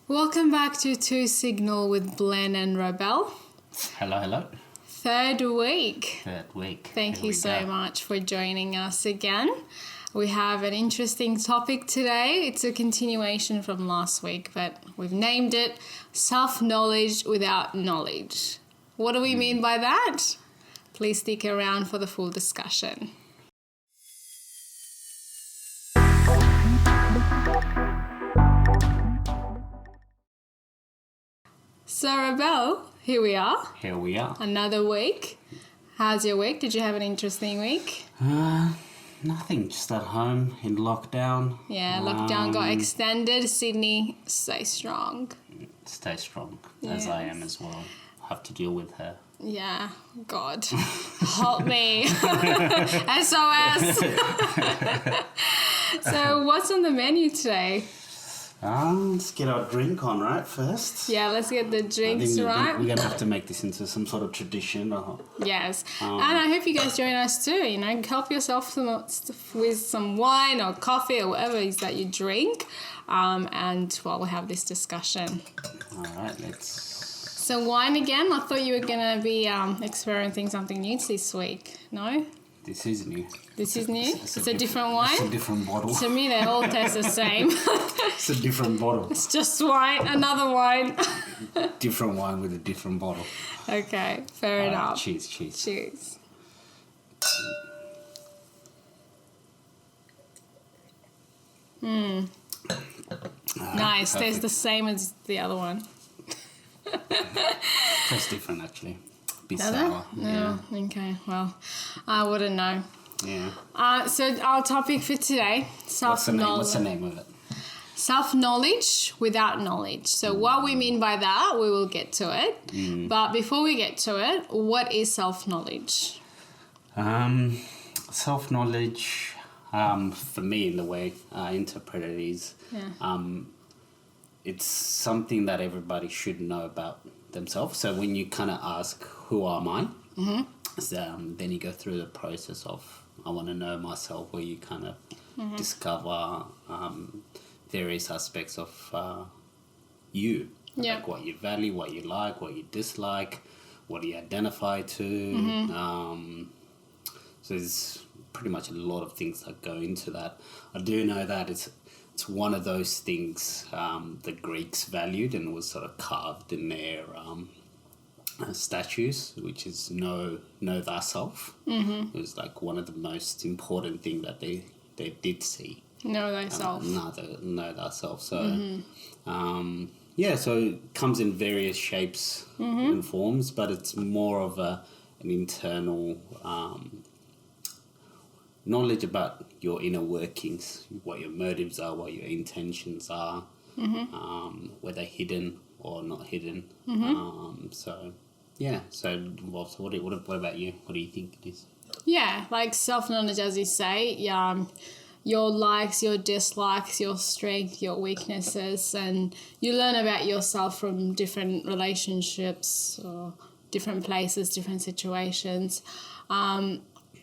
Welcome back to Two Signal with Glenn and Rebel. Hello, hello. Third week. Thank you so much for joining us again. We have an interesting topic today. It's a continuation from last week, but we've named it Self-Knowledge Without Knowledge. What do we mean by that? Please stick around for the full discussion. So, Rebel, here we are. Another week. How's your week? Did you have an interesting week? Nothing. Just at home in lockdown. Yeah, lockdown got extended. Sydney, stay strong. Stay strong, as I am as well. Have to deal with her. Yeah, God. Help me. SOS. So, what's on the menu today? Let's get our drink on, right, first? Yeah, let's get the drinks right. We're going to have to make this into some sort of tradition. Yes. And I hope you guys join us too. You know, help yourself with some wine or coffee or whatever it is that you drink. And while we have this discussion. All right, let's... So wine again? I thought you were going to be experimenting something new this week. No? This is new. This is new? It's a different wine? It's a different bottle. To me, they all taste the same. It's a different bottle. It's just wine, another wine. Different wine with a different bottle. Okay, fair enough. Cheers. Cheers. Nice. Tastes the same as the other one. Tastes different, actually. Bit Does sour. it? Yeah. Oh, okay. Well, I wouldn't know. Yeah. So our topic for today, self-knowledge. What's the name of it? Self-knowledge without knowledge. So what we mean by that, we will get to it. But before we get to it, what is self-knowledge? Self-knowledge, for me, in the way I interpret it is, it's something that everybody should know about themselves. So when you kind of ask, who am I? Then you go through the process of, I want to know myself, where you kind of discover various aspects of you. Yeah. Like what you value, what you like, what you dislike, what you identify to. So there's pretty much a lot of things that go into that. I do know that it's one of those things the Greeks valued and was sort of carved in their statues, which is know thyself. It was like one of the most important things that they did see. Know thyself. Know thyself. So, so it comes in various shapes and forms, but it's more of an internal knowledge about your inner workings, what your motives are, what your intentions are, whether hidden or not hidden. So it involves. What about you? What do you think it is? Yeah, like self-knowledge, as you say, your likes, your dislikes, your strengths, your weaknesses, and you learn about yourself from different relationships or different places, different situations.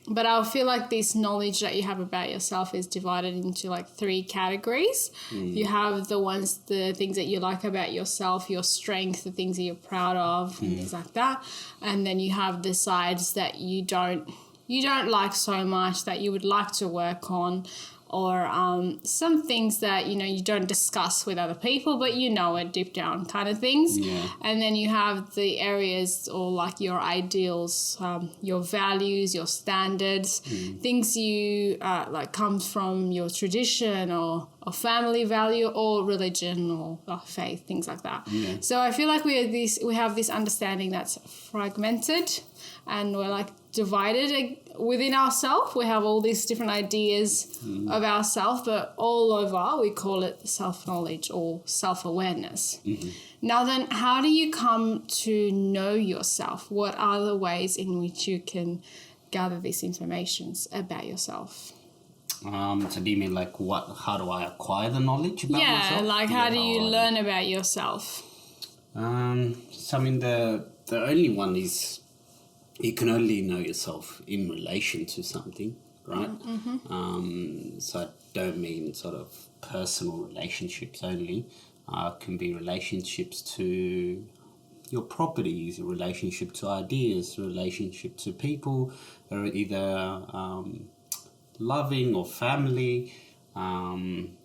But I feel like this knowledge that you have about yourself is divided into like 3 categories. You have the things that you like about yourself, your strength, the things that you're proud of, and things like that. And then you have the sides that you don't like so much that you would like to work on, or some things that, you don't discuss with other people, but it deep down kind of things. Yeah. And then you have the areas or like your ideals, your values, your standards, things you like comes from your tradition or family value or religion or faith, things like that. Yeah. So I feel like we have this understanding that's fragmented, and we're like divided within ourselves. We have all these different ideas of ourselves, but all over we call it self-knowledge or self-awareness. Now then, how do you come to know yourself? What are the ways in which you can gather these informations about yourself? So do you mean like how do I acquire the knowledge about myself? Yeah, like how do you learn about yourself? So I mean the only one is, you can only know yourself in relation to something, right? So I don't mean sort of personal relationships only. can be relationships to your properties, a relationship to ideas, a relationship to people, or either loving or family.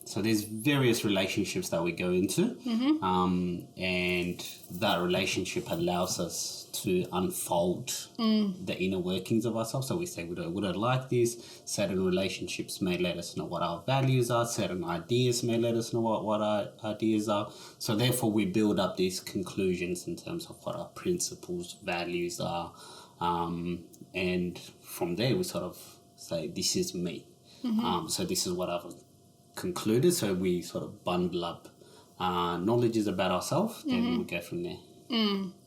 So there's various relationships that we go into, and that relationship allows us to unfold the inner workings of ourselves. So we say, we don't like this. Certain relationships may let us know what our values are. Certain ideas may let us know what our ideas are. So therefore we build up these conclusions in terms of what our principles, values are. And from there we sort of say, this is me. So this is what I've concluded. So we sort of bundle up knowledges about ourselves, then we go from there.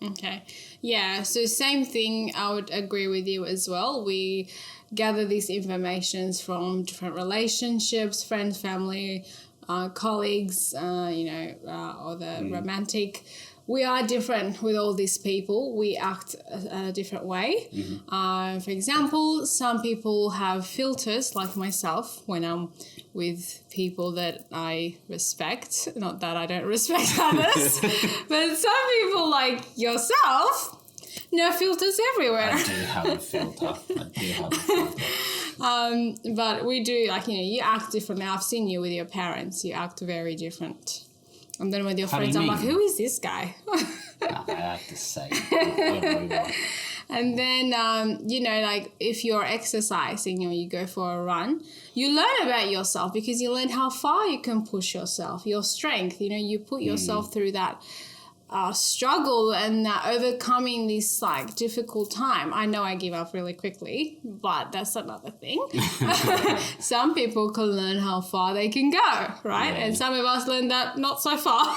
Okay. Yeah, so same thing, I would agree with you as well. We gather these informations from different relationships, friends, family, colleagues, or the romantic. We are different with all these people. We act a different way. For example, some people have filters, like myself, when I'm with people that I respect. Not that I don't respect others, but some people like yourself, no filters everywhere. I do have a filter. But we do, you act differently. I've seen you with your parents. You act very different. And then with your friends, I'm like, who is this guy? I have to say everyone. And then, if you're exercising or you go for a run, you learn about yourself because you learn how far you can push yourself, your strength. You put yourself through that struggle and overcoming this difficult time. I know I give up really quickly, but that's another thing. Some people can learn how far they can go, right? And some of us learn that not so far.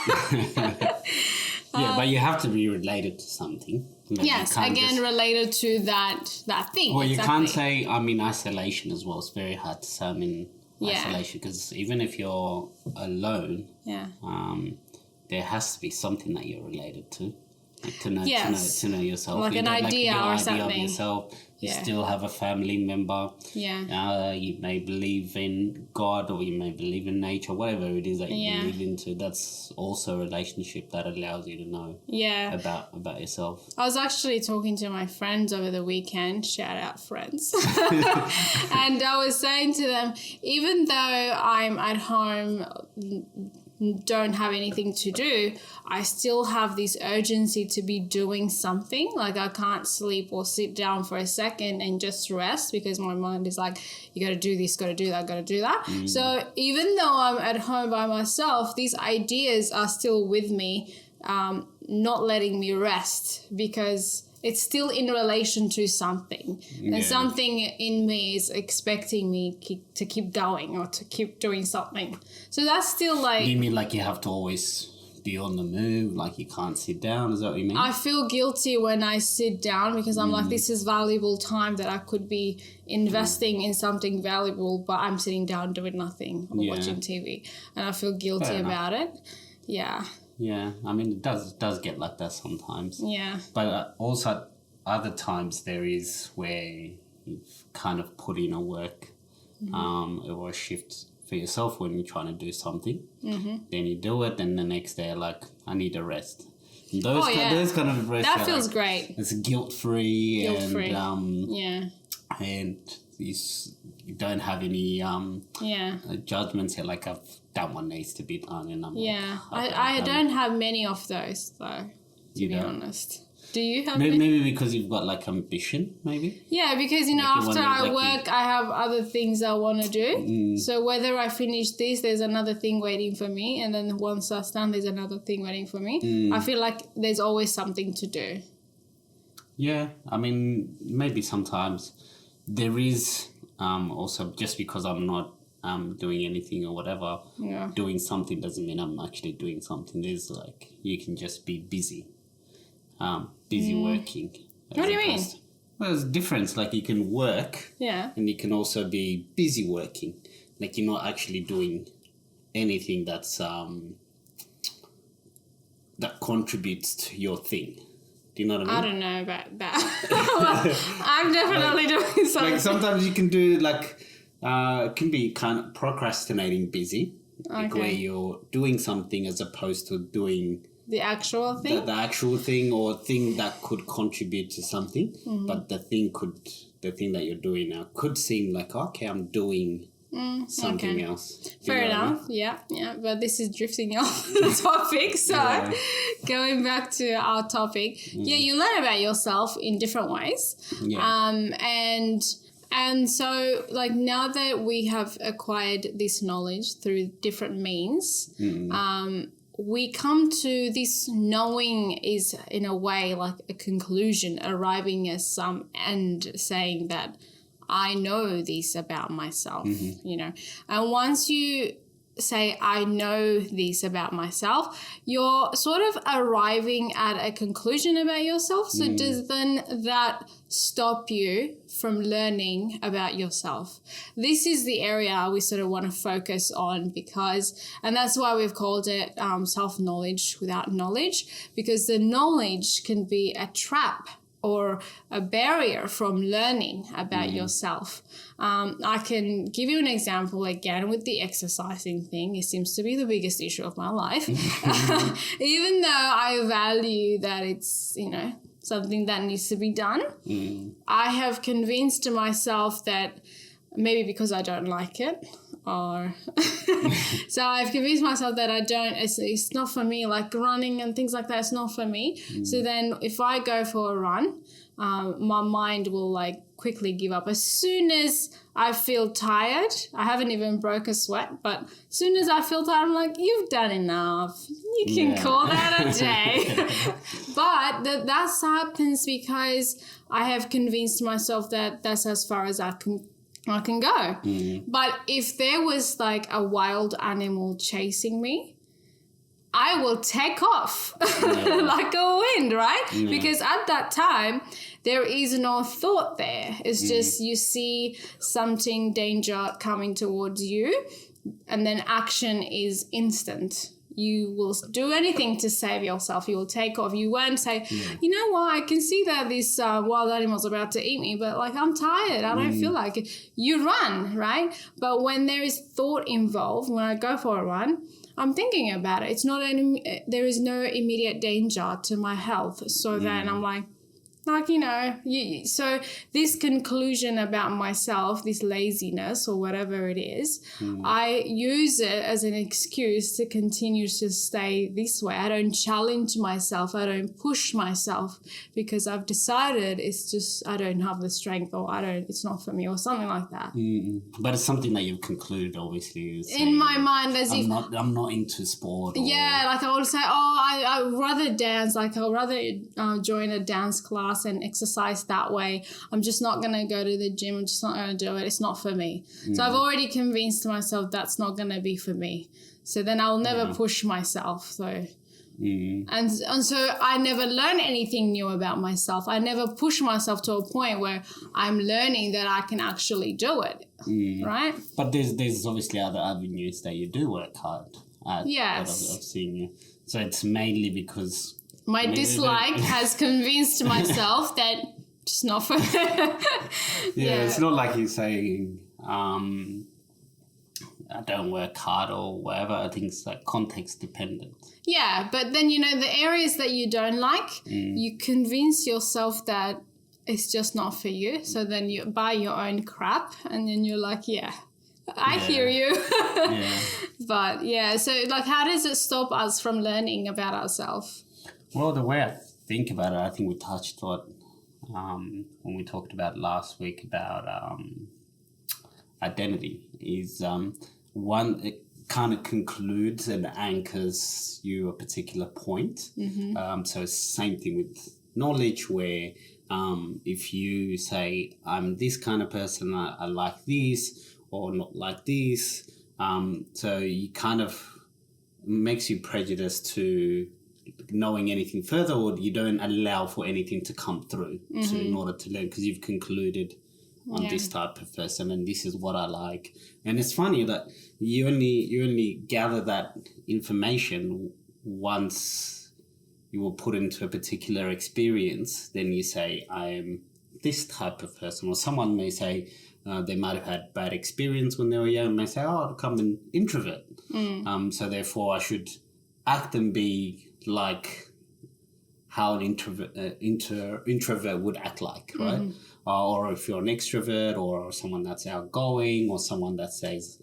But you have to be related to something. Yes, again, related to that thing. Well, you can't say I'm in isolation as well. It's very hard to say I'm in isolation because even if you're alone, there has to be something that you're related to. To know yourself. Like an idea or something. Of yourself. You still have a family member. Yeah. You may believe in God or you may believe in nature, whatever it is that you believe into. That's also a relationship that allows you to know about yourself. I was actually talking to my friends over the weekend. Shout out, friends. And I was saying to them, even though I'm at home, don't have anything to do, I still have this urgency to be doing something. Like I can't sleep or sit down for a second and just rest because my mind is like, you got to do this, got to do that, got to do that. So even though I'm at home by myself, these ideas are still with me, not letting me rest because it's still in relation to something. And something in me is expecting me to keep going or to keep doing something. So that's still You mean like you have to always be on the move, like you can't sit down? Is that what you mean? I feel guilty when I sit down because I'm like, this is valuable time that I could be investing in something valuable, but I'm sitting down doing nothing or watching TV. And I feel guilty about it. Yeah. Yeah, I mean, it does get like that sometimes. Yeah. But also other times there is where you've kind of put in a work or a shift for yourself when you're trying to do something. Then you do it, and the next day, like, I need a rest. And those kind of rest. That feels great. It's guilt-free. And you don't have any judgments here, like, I've done what needs to be done. And I don't have many of those, though, to be honest. Do you have maybe because you've got, like, ambition, maybe? Yeah, because, after I work, I have other things I want to do. So whether I finish this, there's another thing waiting for me. And then once that's done, there's another thing waiting for me. I feel like there's always something to do. Yeah, I mean, maybe sometimes there is also, just because I'm not doing anything or whatever, doing something doesn't mean I'm actually doing something. There's like, you can just be busy. Busy working. What do you mean? Well, there's a difference. Like, you can work and you can also be busy working. Like, you're not actually doing anything that's that contributes to your thing. Do you know what I mean? I don't know about that. I'm definitely doing something. Like, sometimes you can do, like, it can be kind of procrastinating busy. like where you're doing something as opposed to doing the actual thing. The actual thing or thing that could contribute to something, but the thing that you're doing now could seem like, okay, I'm doing something else. Fair enough. Yeah. But this is drifting off the topic. So going back to our topic, you learn about yourself in different ways. Yeah. And so, like, now that we have acquired this knowledge through different means, we come to this knowing is, in a way, like a conclusion, arriving as some end, saying that I know this about myself, you know. And once you say, I know this about myself, you're sort of arriving at a conclusion about yourself. So does then that stop you from learning about yourself? This is the area we sort of want to focus on and that's why we've called it self-knowledge without knowledge, because the knowledge can be a trap or a barrier from learning about yourself. I can give you an example again with the exercising thing. It seems to be the biggest issue of my life. Even though I value that it's, you know, something that needs to be done, I have convinced myself that maybe because I don't like it, or so I've convinced myself that it's not for me, like running and things like that, it's not for me. So then if I go for a run, my mind will like quickly give up. As soon as I feel tired, I haven't even broke a sweat, but as soon as I feel tired, I'm like, you've done enough. You can call that a day. But that happens because I have convinced myself that that's as far as I can go. But if there was like a wild animal chasing me, I will take off like a wind, right? Because at that time, there is no thought there. It's just you see something, danger coming towards you, and then action is instant. You will do anything to save yourself. You will take off. You won't say, you know what, I can see that this wild animal's about to eat me, but like I'm tired. I don't feel like it. You run, right? But when there is thought involved, when I go for a run, I'm thinking about it. There is no immediate danger to my health. So then I'm like, you know, so this conclusion about myself, this laziness or whatever it is, I use it as an excuse to continue to stay this way. I don't challenge myself. I don't push myself because I've decided it's just I don't have the strength, or it's not for me, or something like that. But it's something that you've concluded, obviously. In my mind, I'm not into sport. Like I would say, I'd rather dance. Like I'd rather join a dance class and exercise that way. I'm just not going to go to the gym. I'm just not going to do it. It's not for me. So I've already convinced myself that's not going to be for me. So then I'll never push myself. So and so I never learn anything new about myself. I never push myself to a point where I'm learning that I can actually do it. Right? But there's obviously other avenues that you do work hard at. Yes. I've seen you. So it's mainly because my dislike has convinced myself that it's not for it's not like you're saying I don't work hard or whatever. I think it's like context dependent. Yeah, but then, you know, the areas that you don't like, you convince yourself that it's just not for you. So then you buy your own crap and then you're like, I hear you. But so like how does it stop us from learning about ourselves? Well, the way I think about it, I think we touched on when we talked about last week about identity is one, it kind of concludes and anchors you a particular point. So it's the same thing with knowledge where if you say, I'm this kind of person, I like this or not like this, so you kind of makes you prejudiced to knowing anything further, or you don't allow for anything to come through in order to learn, because you've concluded on this type of person and this is what I like. And it's funny that you only gather that information once you were put into a particular experience. Then you say, I am this type of person, or someone may say, they might have had bad experience when they were young, and they say, "Oh, I'm an introvert, so therefore I should act and be like how an introvert would act like, right? Or if you're an extrovert, or someone that's outgoing, or someone that says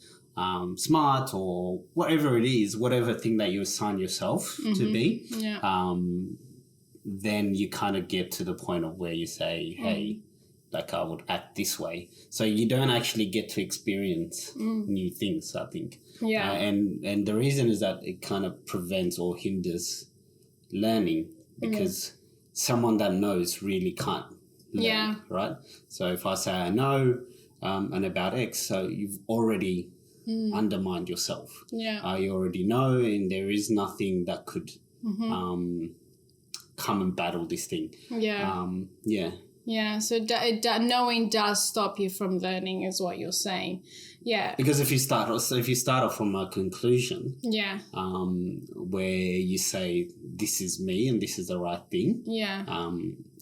smart, or whatever it is, whatever thing that you assign yourself to be, then you kind of get to the point of where you say, hey, like I would act this way. So you don't actually get to experience new things, I think. Yeah. And the reason is that it kind of prevents or hinders learning, because someone that knows really can't learn, right? So if I say I know and about X, so you've already undermined yourself. Yeah. You already know, and there is nothing that could come and battle this thing. Yeah, so knowing does stop you from learning, is what you're saying. Yeah. Because if you start off from a conclusion, where you say this is me and this is the right thing,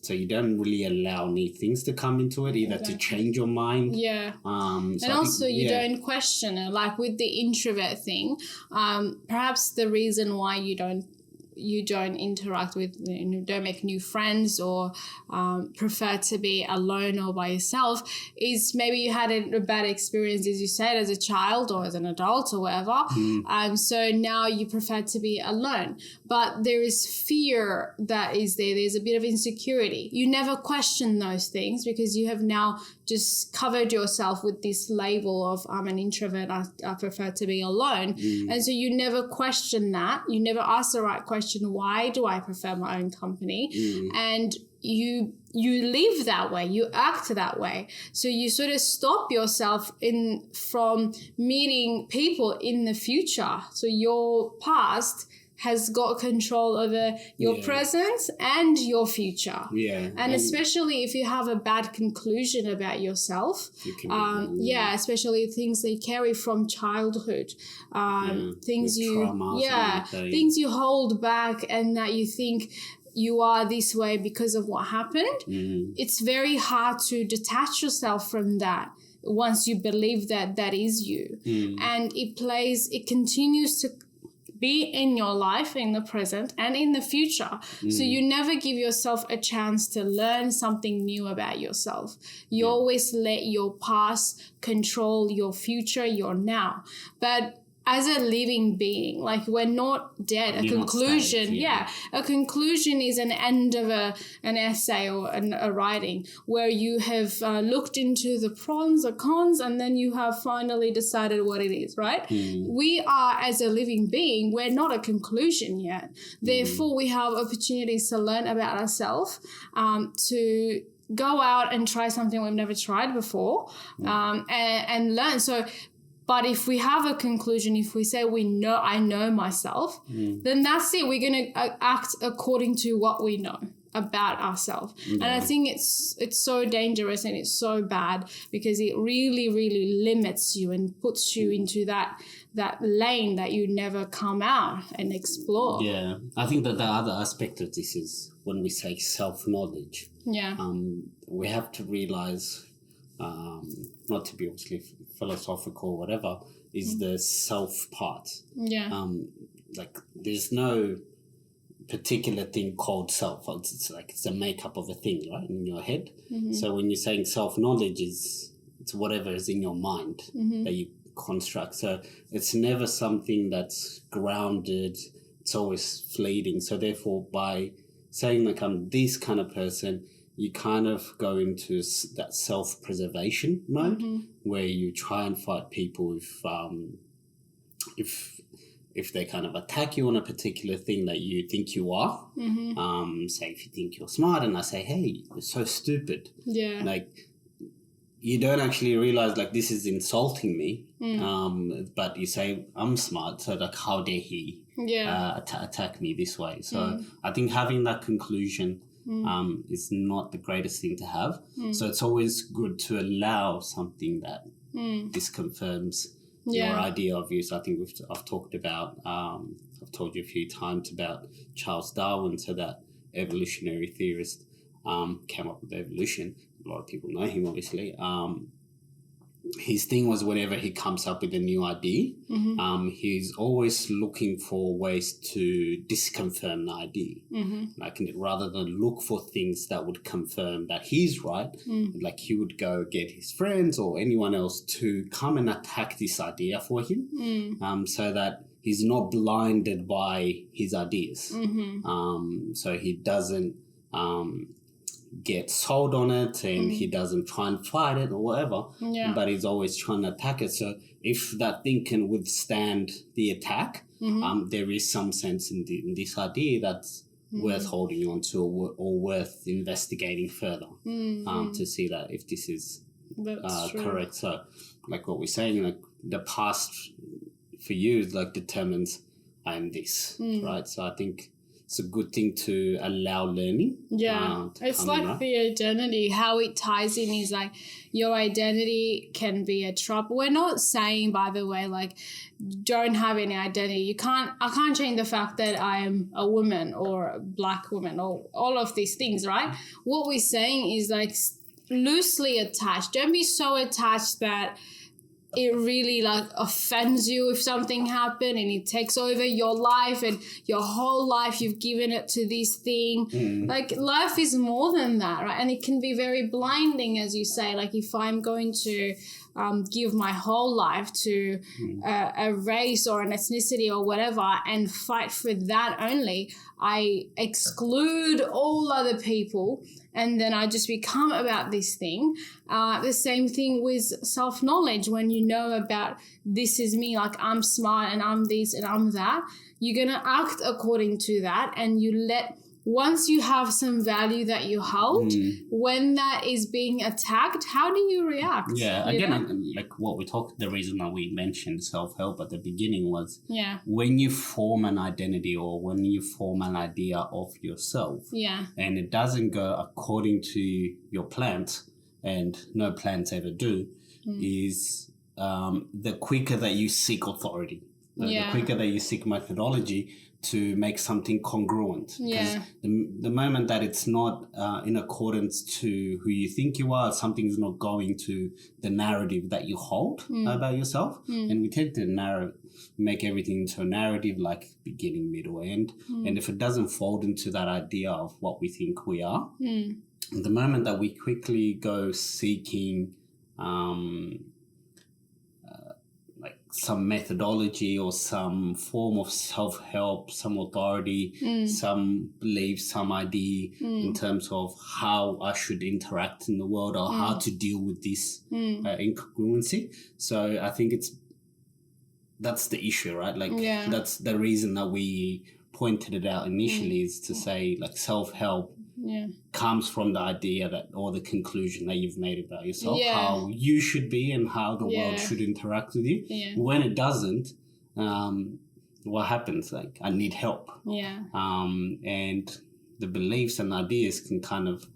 so you don't really allow new things to come into it, either to change your mind. Yeah. And also you don't question it. Like with the introvert thing, perhaps the reason why you don't interact with, don't make new friends, or prefer to be alone or by yourself, is maybe you had a bad experience, as you said, as a child or as an adult or whatever. So now you prefer to be alone. But there is fear that is there. There's a bit of insecurity. You never question those things because you have now just covered yourself with this label of I'm an introvert, I prefer to be alone. And so you never question that. You never ask the right question, why do I prefer my own company? And you live that way, you act that way. So you sort of stop yourself from meeting people in the future. So your past has got control over your present and your future. And especially if you have a bad conclusion about yourself, especially things that you carry from childhood, things things you hold back and that you think you are this way because of what happened. It's very hard to detach yourself from that once you believe that that is you. And it continues to be in your life, in the present and in the future. So you never give yourself a chance to learn something new about yourself. You always let your past control your future, your now. But as a living being, like we're not dead. A conclusion is an end of an essay or a writing where you have looked into the pros, the cons, and then you have finally decided what it is, right? We are, as a living being, we're not a conclusion yet. Therefore, we have opportunities to learn about ourselves, to go out and try something we've never tried before, and learn. But if we have a conclusion, if we say I know myself, then that's it. We're going to act according to what we know about ourselves. And I think it's so dangerous and it's so bad because it really, really limits you and puts you into that lane that you never come out and explore. Yeah, I think that the other aspect of this is when we say self-knowledge. We have to realize, not to be obviously philosophical or whatever, is the self part. Like there's no particular thing called self. It's like it's a makeup of a thing, right, in your head. So when you're saying self-knowledge, it's whatever is in your mind that you construct. So it's never something that's grounded. It's always fleeting. So therefore, by saying like I'm this kind of person, you kind of go into that self-preservation mode where you try and fight people if they kind of attack you on a particular thing that you think you are. Say if you think you're smart and I say, hey, you're so stupid. Like you don't actually realize like this is insulting me. But you say I'm smart, so like how dare he attack me this way? So I think having that conclusion is not the greatest thing to have. So it's always good to allow something that disconfirms your idea of you. So I think I've talked about, I've told you a few times about Charles Darwin, so that evolutionary theorist came up with evolution. A lot of people know him, obviously. his thing was whenever he comes up with a new idea, he's always looking for ways to disconfirm the idea. Like rather than look for things that would confirm that he's right, like he would go get his friends or anyone else to come and attack this idea for him, so that he's not blinded by his ideas. So he doesn't get sold on it, and he doesn't try and fight it or whatever, but he's always trying to attack it. So if that thing can withstand the attack, there is some sense in this idea that's worth holding on to, or worth investigating further, to see that if this is correct. So like what we're saying, like the past for you is like determines I am this, right? So I think it's a good thing to allow learning. It's like the identity, how it ties in is like your identity can be a trouble. We're not saying, by the way, like don't have any identity. I can't change the fact that I am a woman or a black woman or all of these things, right? What we're saying is like loosely attached. Don't be so attached that it really like offends you if something happened and it takes over your life, and your whole life you've given it to this thing. Like life is more than that, right? And it can be very blinding, as you say. Like if I'm going to give my whole life to a race or an ethnicity or whatever and fight for that only, I exclude all other people, and then I just become about this thing. The same thing with self-knowledge. When you know about this is me, like I'm smart and I'm this and I'm that, you're going to act according to that, and once you have some value that you hold, when that is being attacked, how do you react? Like what we talked, the reason that we mentioned self-help at the beginning was when you form an identity or when you form an idea of yourself, and it doesn't go according to your plans, and no plans ever do, is the quicker that you seek authority, the quicker that you seek methodology to make something congruent. Because the moment that it's not in accordance to who you think you are, something's not going to the narrative that you hold about yourself. And we tend to make everything into a narrative, like beginning, middle, end. And if it doesn't fold into that idea of what we think we are, the moment that we quickly go seeking like some methodology or some form of self-help, some authority, some belief, some idea in terms of how I should interact in the world or how to deal with this incongruency. So I think that's the issue, right? Like that's the reason that we pointed it out initially, is to say like self-help comes from the idea that, or the conclusion that you've made about yourself, how you should be and how the world should interact with you. When it doesn't, what happens? Like, I need help. And the beliefs and ideas can kind of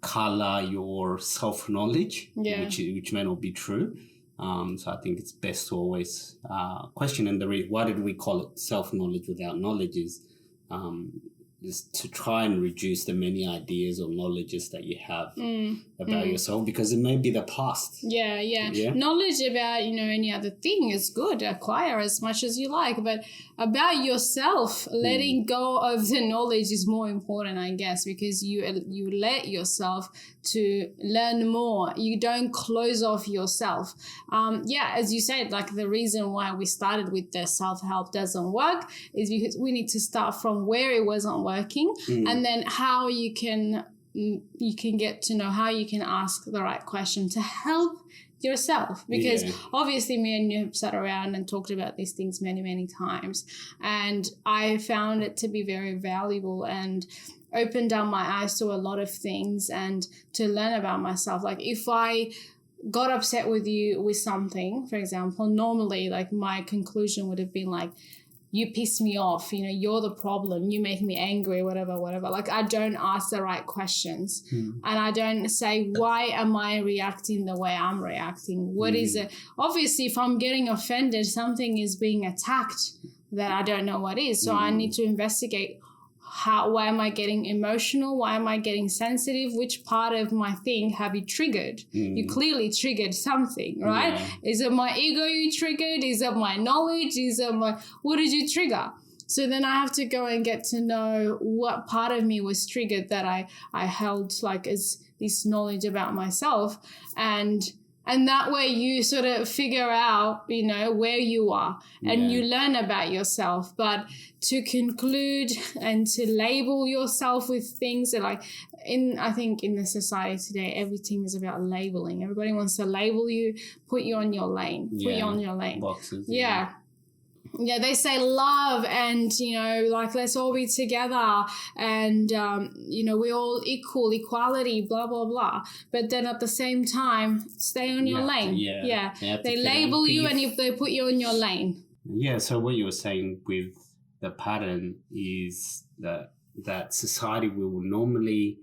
color your self-knowledge, which may not be true. So I think it's best to always question. And why did we call it self-knowledge without knowledge is to try and reduce the many ideas or knowledges that you have about yourself, because it may be the past. Knowledge about, any other thing is good. Acquire as much as you like, but about yourself, letting go of the knowledge is more important, I guess, because you let yourself to learn more. You don't close off yourself. As you said, like the reason why we started with the self-help doesn't work is because we need to start from where it wasn't working, and then how you can get to know how you can ask the right question to help yourself, because obviously me and you have sat around and talked about these things many, many times, and I found it to be very valuable and opened up my eyes to a lot of things and to learn about myself. Like if I got upset with you with something, for example, normally like my conclusion would have been like, you piss me off, you're the problem, you make me angry, whatever. Like I don't ask the right questions, and I don't say, why am I reacting the way I'm reacting? What is it? Obviously, if I'm getting offended, something is being attacked that I don't know what is. So I need to investigate, why am I getting emotional? Why am I getting sensitive? Which part of my thing have you triggered? You clearly triggered something, right? Yeah. Is it my ego you triggered? Is it my knowledge? What did you trigger? So then I have to go and get to know what part of me was triggered that I held like as this knowledge about myself. And that way you sort of figure out, where you are and you learn about yourself. But to conclude and to label yourself with things that I think in the society today, everything is about labeling. Everybody wants to label you, put you on your lane, put you on your lane. Boxes. Yeah. Yeah, they say love and, let's all be together and, we're all equality, blah, blah, blah. But then at the same time, stay on your lane. Yeah. They label you and they put you on your lane. Yeah, so what you were saying with the pattern is that society will normally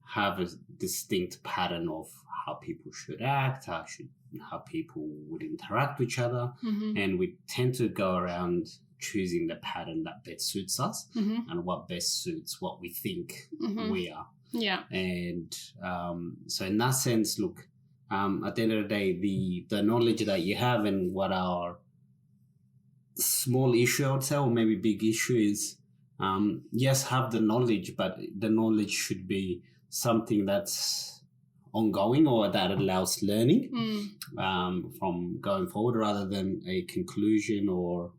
have a distinct pattern of how people should act, how people would interact with each other, and we tend to go around choosing the pattern that best suits us and what best suits what we think we are. Yeah. And so in that sense, look, at the end of the day, the knowledge that you have and what our small issue, I would say, or maybe big issue is, yes, have the knowledge, but the knowledge should be something that's ongoing or that allows learning from going forward rather than a conclusion or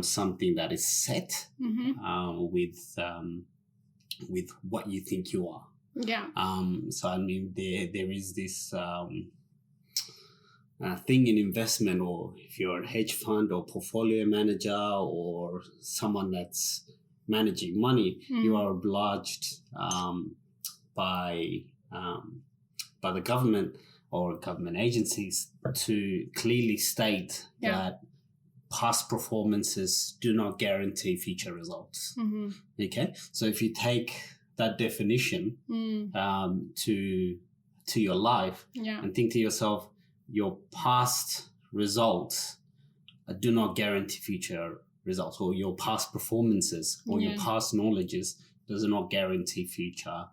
something that is set with what you think you are. Yeah. So I mean, there is this thing in investment, or if you're a hedge fund or portfolio manager or someone that's managing money, you are obliged by the government or government agencies to clearly state that past performances do not guarantee future results. Okay, so if you take that definition to your life and think to yourself, your past results do not guarantee future results, or your past performances or your past knowledges does not guarantee future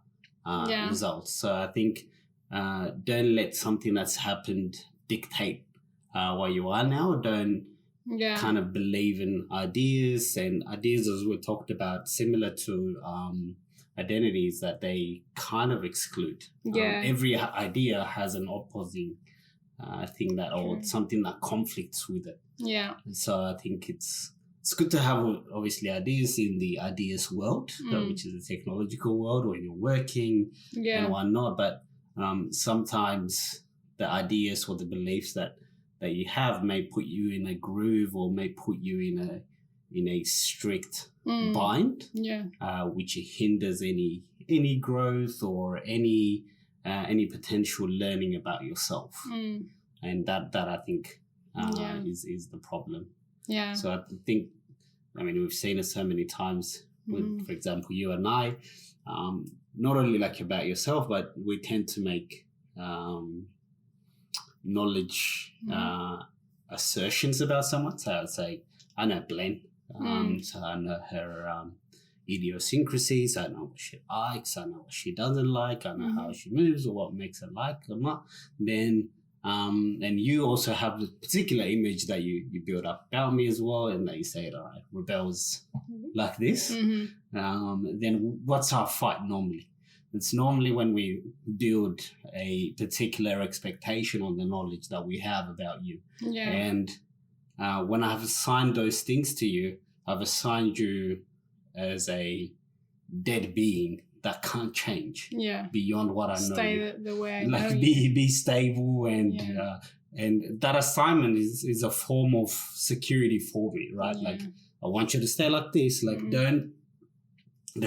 results. So I think don't let something that's happened dictate where you are now. Don't kind of believe in ideas, and ideas, as we talked about, similar to identities, that they kind of exclude. Every idea has an opposing thing that, or something that conflicts with it. Yeah. So I think it's good to have, obviously, ideas in the ideas world, which is the technological world, when you're working and whatnot. But sometimes the ideas or the beliefs that you have may put you in a groove, or may put you in a strict bind, which hinders any growth or any potential learning about yourself. And that I think is the problem. Yeah. So I think, we've seen it so many times with, for example, you and I, not only about yourself, but we tend to make knowledge assertions about someone. So I would say, I know Glenn, so I know her idiosyncrasies, I know what she likes, I know what she doesn't like, I know how she moves or what makes her like or not. Then and you also have the particular image that you build up about me as well, and that you say, all right, Rebel's like this. Then what's our fight normally? It's normally when we build a particular expectation on the knowledge that we have about you. Yeah. And when I've assigned those things to you, I've assigned you as a dead being that can't change beyond what I know. Stay the way I know be stable, and that assignment is a form of security for me, right? Like, I want you to stay like this, like don't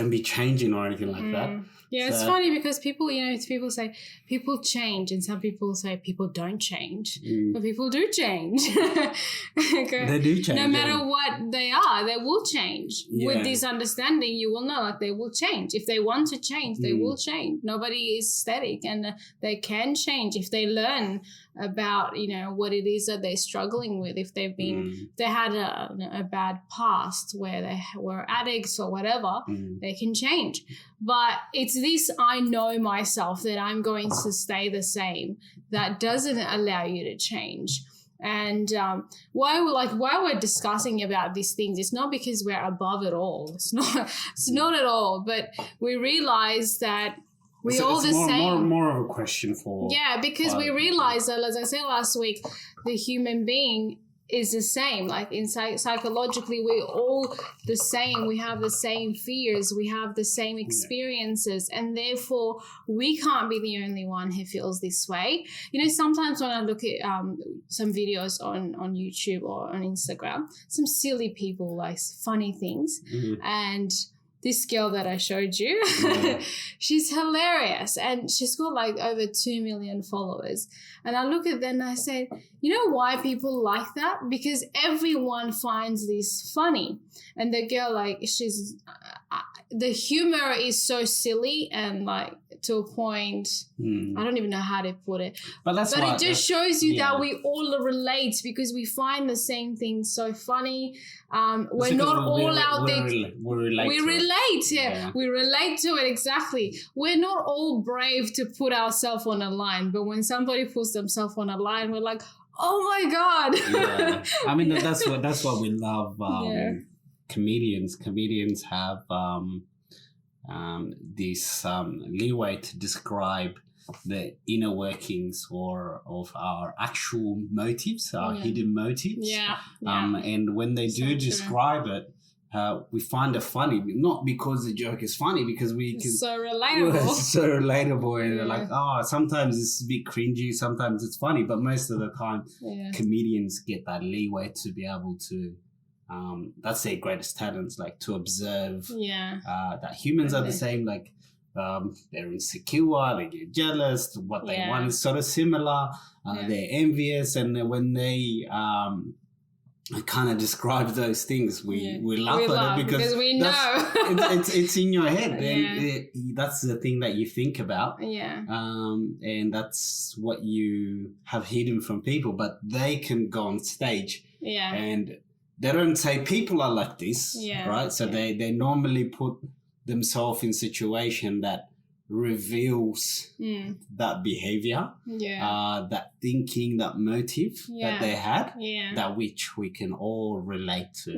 be changing or anything like that. Yeah, it's funny because people, people say people change, and some people say people don't change, but people do change. They do change. No matter what they are, they will change. With this understanding, you will know, they will change. If they want to change, they will change. Nobody is static, and they can change if they learn about, you know, what it is that they're struggling with. If they've been, they had a bad past where they were addicts or whatever, they can change. But it's this, I know myself that I'm going to stay the same, that doesn't allow you to change. And why we're discussing about these things, it's not because we're above it all. It's not at all. But we realize that we're all the same. More of a question for because we realize that, as I said last week, the human being is the same. Like psychologically, we're all the same. We have the same fears. We have the same experiences, and therefore we can't be the only one who feels this way. You know, sometimes when I look at some videos on YouTube or on Instagram, some silly people, like funny things, and this girl that I showed you, she's hilarious, and she's got like over 2 million followers. And I look at them and I say, you know why people like that? Because everyone finds this funny. And the girl, like, she's the humor is so silly and like to a point, I don't even know how to put it. But it just shows you that we all relate, because we find the same things so funny. We're not all out there. We relate. We relate to it, exactly. We're not all brave to put ourselves on a line, but when somebody puts themselves on a line, we're like, oh my God. I mean, that's what we love. Comedians have this leeway to describe the inner workings of our actual motives, our hidden motives. And when they do describe it, we find it funny, not because the joke is funny, because we can. So relatable. It's so relatable, and they're like, sometimes it's a bit cringy, sometimes it's funny, but most of the time, comedians get that leeway to be able to. That's their greatest talents, like to observe that humans are the same, like they're insecure, they get jealous, what they want is sort of similar, they're envious, and when they kind of describe those things, we laugh at it because we know it's in your head, and that's the thing that you think about, and that's what you have hidden from people, but they can go on stage and they don't say people are like this, right? So they normally put themselves in situation that reveals that behavior, that thinking, that motive that they had, that which we can all relate to.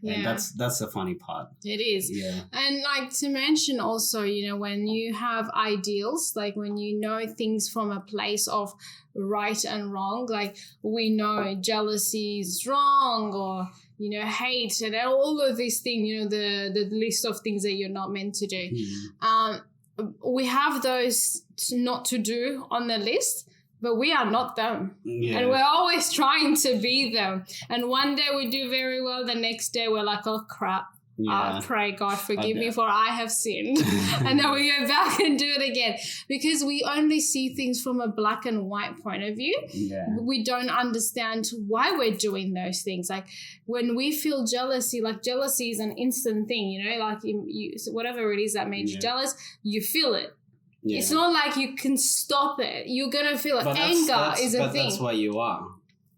And that's the funny part. It is. And like to mention also, you know, when you have ideals, like when you know things from a place of right and wrong, like we know jealousy is wrong, or you know, hate, and all of these things, you know, the list of things that you're not meant to do. We have those not to do on the list, but we are not them. And we're always trying to be them. And one day we do very well, the next day we're like, oh crap. Pray God forgive me, for I have sinned. And then we go back and do it again, because we only see things from a black and white point of view. We don't understand why we're doing those things. Like when we feel jealousy, like jealousy is an instant thing, you know, like you whatever it is that made you jealous, you feel it. It's not like you can stop it. You're gonna feel it. Anger is a thing. That's what you are.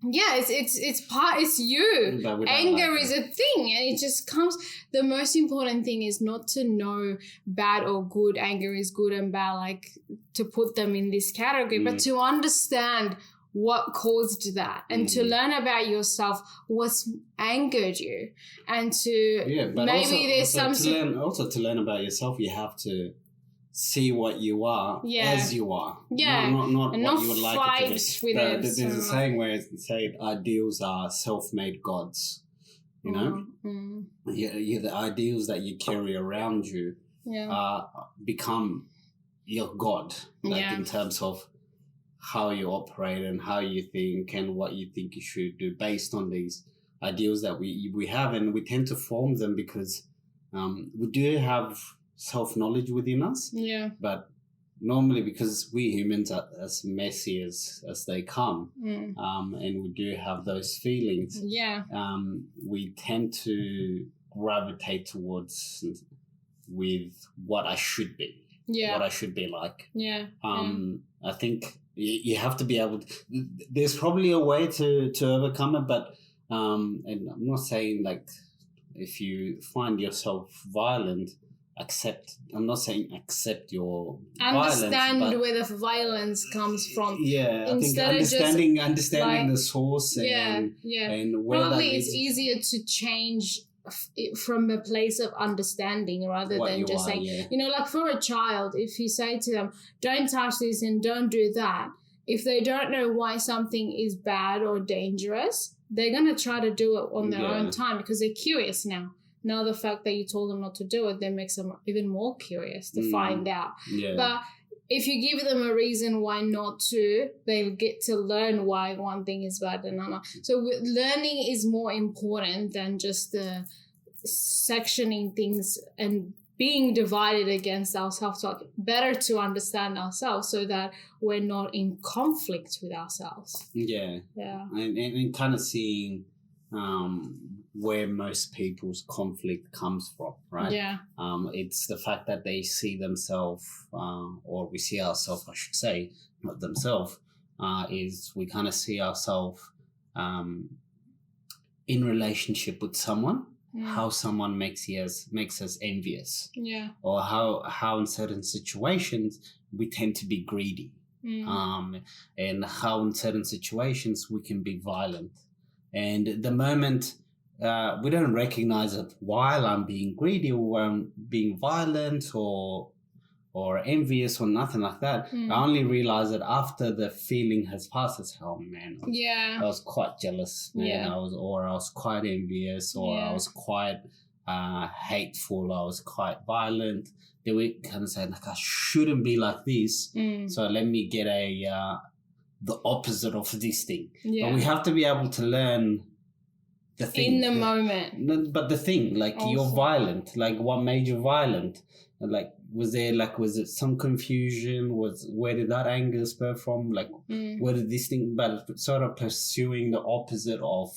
Yeah, it's you. Anger is a thing, and it just comes. The most important thing is not to know bad or good. Anger is good and bad, like to put them in this category, but to understand what caused that, and to learn about yourself, what's angered you, and to to learn about yourself, you have to see what you are as you are. Not what you would like it to be. There's a saying where it say ideals are self-made gods. You know? The ideals that you carry around you become your God. Like in terms of how you operate and how you think and what you think you should do based on these ideals that we have, and we tend to form them because we do have self-knowledge within us, but normally because we humans are as messy as they come, and we do have those feelings, we tend to gravitate towards with what I should be, what I should be like. I think you have to be able to, there's probably a way to overcome it, but and I'm not saying like if you find yourself violent, I'm not saying accept your Understand violence, but where the violence comes from. yeah, I think Instead of just, understanding like, the source and where Probably that it's leads, easier to change it from a place of understanding rather what than you just are, saying, yeah. you know, like for a child, if you say to them, don't touch this and don't do that, if they don't know why something is bad or dangerous, they're going to try to do it on their own time because they're curious now. Now the fact that you told them not to do it, then makes them even more curious to find out. Yeah. But if you give them a reason why not to, they'll get to learn why one thing is bad and another. So learning is more important than just sectioning things and being divided against ourselves. So better to understand ourselves so that we're not in conflict with ourselves. Yeah. Yeah. And kind of seeing where most people's conflict comes from, right? Yeah. It's the fact that they see themselves, or we see ourselves, I should say, not themselves, is we kind of see ourselves in relationship with someone, how someone makes us envious. Yeah. Or how in certain situations we tend to be greedy. And how in certain situations we can be violent. And the moment we don't recognize it while I'm being greedy or I'm being violent or envious or nothing like that, I only realize it after the feeling has passed. It's, oh man, I was quite jealous, man. Yeah. I was quite envious, or I was quite hateful. I was quite violent. Then we kind of say, like, I shouldn't be like this. So let me get the opposite of this thing. Yeah. But we have to be able to learn the thing. In the moment. But the thing, like, also, you're violent. Like, what made you violent? Like, was it some confusion? Where did that anger spur from? Like, where did this thing, but sort of pursuing the opposite of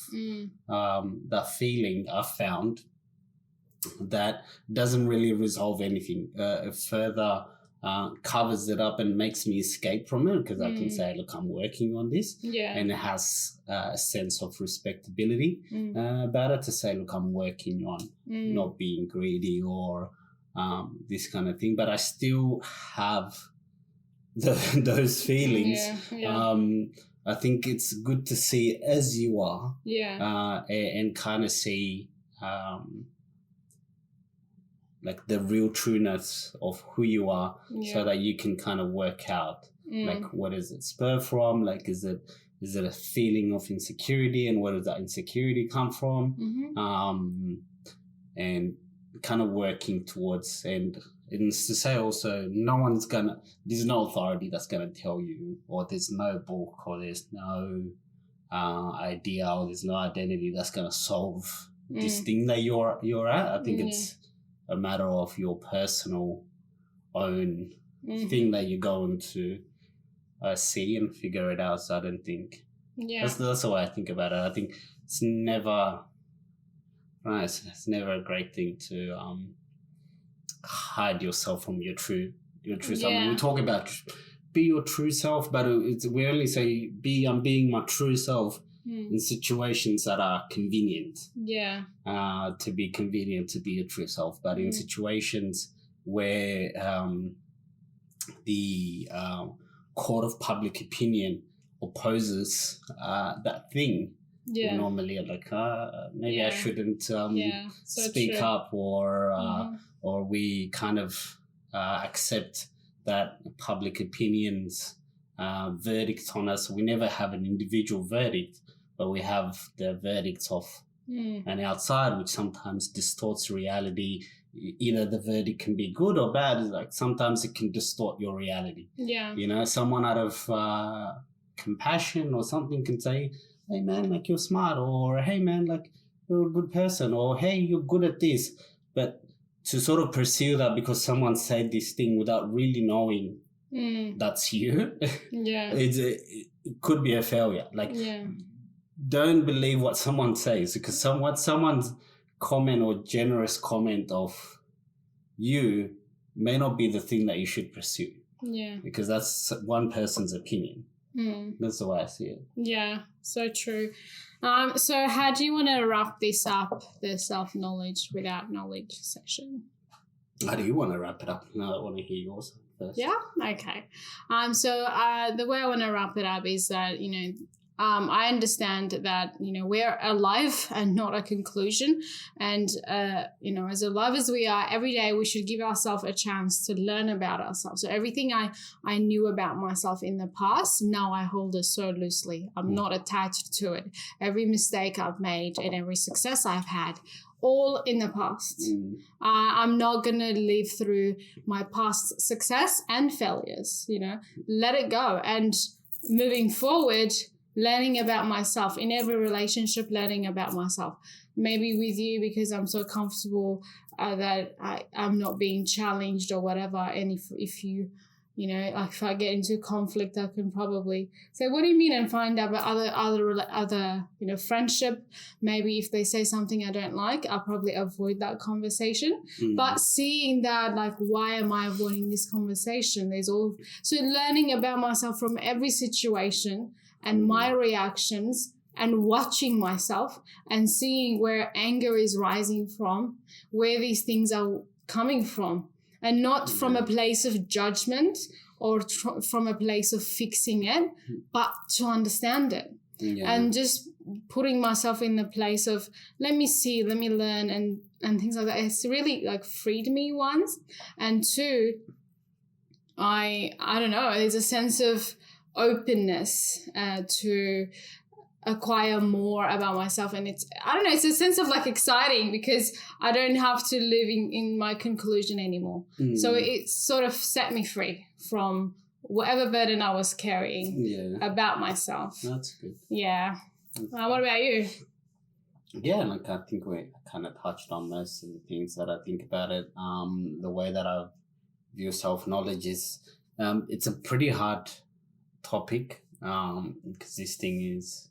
that feeling, I found that doesn't really resolve anything. It further covers it up and makes me escape from it, because I can say, look, I'm working on this. Yeah. And it has a sense of respectability about it to say, look, I'm working on not being greedy or this kind of thing. But I still have those feelings. Yeah. I think it's good to see as you are. Yeah. And kind of see like the real trueness of who you are, so that you can kind of work out like, what is it spur from? Like, is it a feeling of insecurity, and where does that insecurity come from? And kind of working towards, and it's to say also, there's no authority that's gonna tell you, or there's no book, or there's no idea, or there's no identity that's gonna solve this thing that you're at. I think it's a matter of your personal own thing that you're going to see and figure it out. So I don't think that's the way I think about it. I think it's never it's never a great thing to hide yourself from your true self. When we talk about be your true self, but we only say I'm being my true self in situations that are convenient. Yeah. To be convenient to be your true self, but in situations where the court of public opinion opposes that thing, normally like maybe I shouldn't speak up, or we kind of accept that public opinion's verdicts on us. We never have an individual verdict, but we have the verdicts of an outside, which sometimes distorts reality. Either the verdict can be good or bad. Like, sometimes it can distort your reality. Yeah. You know, someone out of compassion or something can say, hey man, like, you're smart, or hey man, like, you're a good person, or hey, you're good at this. But to sort of pursue that because someone said this thing without really knowing that's you, it could be a failure. Like, don't believe what someone says, because someone's comment or generous comment of you may not be the thing that you should pursue. Yeah. because that's one person's opinion. That's the way I see it. Yeah, so true. So how do you want to wrap this up, the self-knowledge without knowledge session? How do you want to wrap it up? No, I want to hear yours first. Yeah? Okay. So the way I want to wrap it up is that, I understand that, we're alive and not a conclusion. And, as alive as we are, every day we should give ourselves a chance to learn about ourselves. So everything I knew about myself in the past, now I hold it so loosely. I'm not attached to it. Every mistake I've made and every success I've had, all in the past. I'm not going to live through my past success and failures, let it go. And moving forward, learning about myself in every relationship, learning about myself. Maybe with you because I'm so comfortable that I'm not being challenged or whatever. And if you, if I get into conflict, I can probably say, "What do you mean?" and find out about other friendship. Maybe if they say something I don't like, I'll probably avoid that conversation. But seeing that, like, why am I avoiding this conversation? So learning about myself from every situation and my reactions and watching myself and seeing where anger is rising from, where these things are coming from, and not from a place of judgment or from a place of fixing it, but to understand it. Yeah. And just putting myself in the place of, let me see, let me learn and things like that. It's really freed me once. And two, I don't know, there's a sense of openness to acquire more about myself, and it's a sense of exciting because I don't have to live in my conclusion anymore. So it sort of set me free from whatever burden I was carrying about myself. That's good. Yeah. What about you? Yeah, I think we kind of touched on most of the things that I think about it. The way that I view self-knowledge is it's a pretty hard topic because this thing is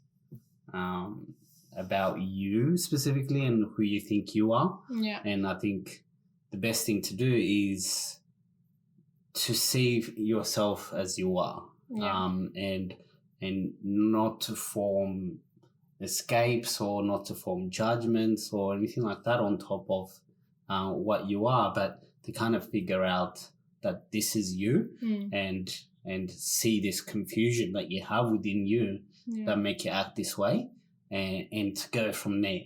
about you specifically and who you think you are. Yeah. And I think the best thing to do is to see yourself as you are. Yeah. And not to form escapes or not to form judgments or anything like that on top of what you are, but to kind of figure out that this is you and see this confusion that you have within you that make you act this way and to go from there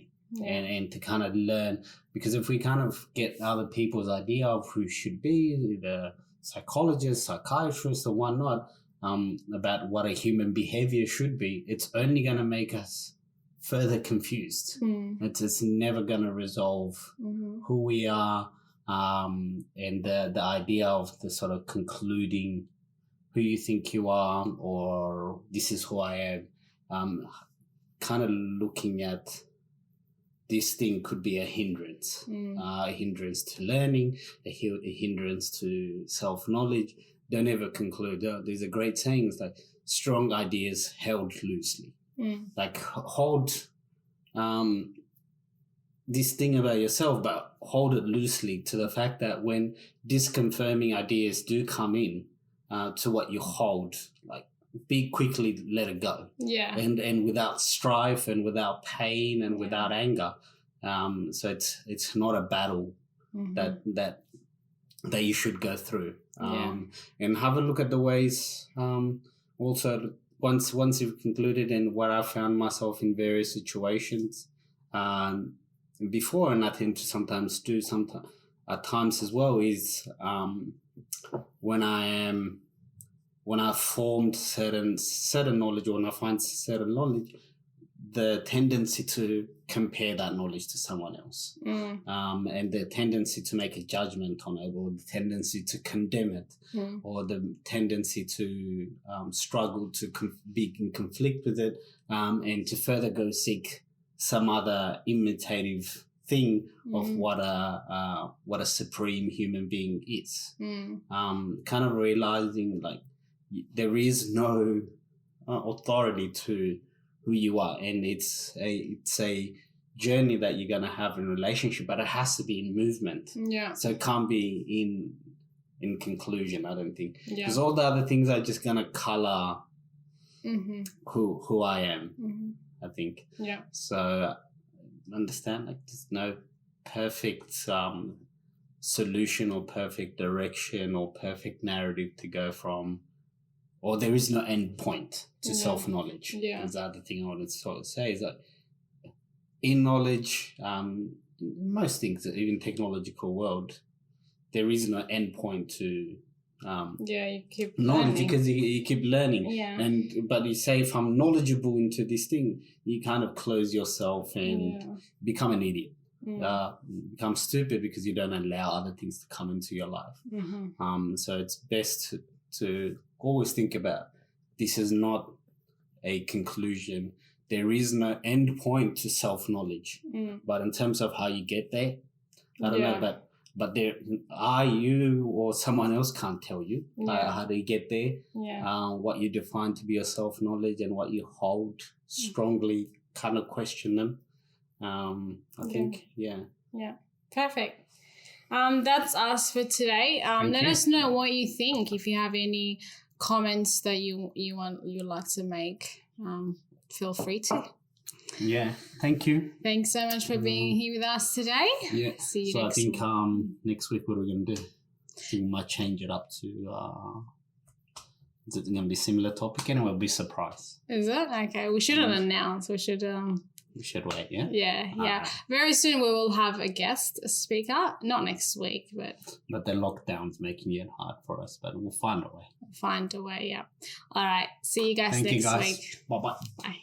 and to kind of learn. Because if we kind of get other people's idea of who should be, the psychologist, psychiatrist or whatnot, about what a human behavior should be, it's only going to make us further confused. It's never going to resolve who we are and the idea of the sort of concluding who you think you are or this is who I am. Kind of looking at this thing could be a hindrance to learning, a hindrance to self-knowledge. Don't ever conclude. These are great sayings like strong ideas held loosely. Like hold this thing about yourself, but hold it loosely to the fact that when disconfirming ideas do come in to what you hold, be quickly let it go. Yeah. And without strife and without pain and without anger. So it's not a battle that you should go through. And have a look at the ways also once you've concluded and where I found myself in various situations before, and I tend to sometimes do at times as well is when I've formed certain knowledge or when I find certain knowledge, the tendency to compare that knowledge to someone else and the tendency to make a judgment on it or the tendency to condemn it or the tendency to struggle to be in conflict with it and to further go seek some other imitative thing of what a supreme human being is. Kind of realizing there is no authority to who you are, and it's a journey that you're going to have in a relationship, but it has to be in movement. Yeah. So it can't be in conclusion. I don't think Yeah. because all the other things are just gonna color Mm-hmm. who I am. Mm-hmm. I think Yeah. so. Understand like there's no perfect solution or perfect direction or perfect narrative to go from, or there is no end point to self-knowledge. Yeah. That's the other thing I want to sort of say is that in knowledge, most things, even technological world, there is no end point to You keep knowledge learning. because you keep learning. Yeah. But you say if I'm knowledgeable into this thing, you kind of close yourself and become an idiot. Become stupid because you don't allow other things to come into your life. Mm-hmm. So it's best to always think about this is not a conclusion. There is no end point to self-knowledge. But in terms of how you get there, I don't know, but there are you or someone else can't tell you how do you get there. What you define to be your self-knowledge and what you hold strongly, kind of question them. I think Perfect. That's us for today. Let us know what you think. If you have any comments that you'd like to make, feel free to. Thank you. Thanks so much for being here with us today. See you next week. I think next week what are we going to do? I think we might change it up to is it going to be a similar topic and we'll be surprised. Is it? Okay, we shouldn't announce. We should wait, Yeah. Very soon we will have a guest speaker. Not next week, but the lockdown's making it hard for us, but we'll find a way. All right. See you guys next week. Bye-bye. Bye.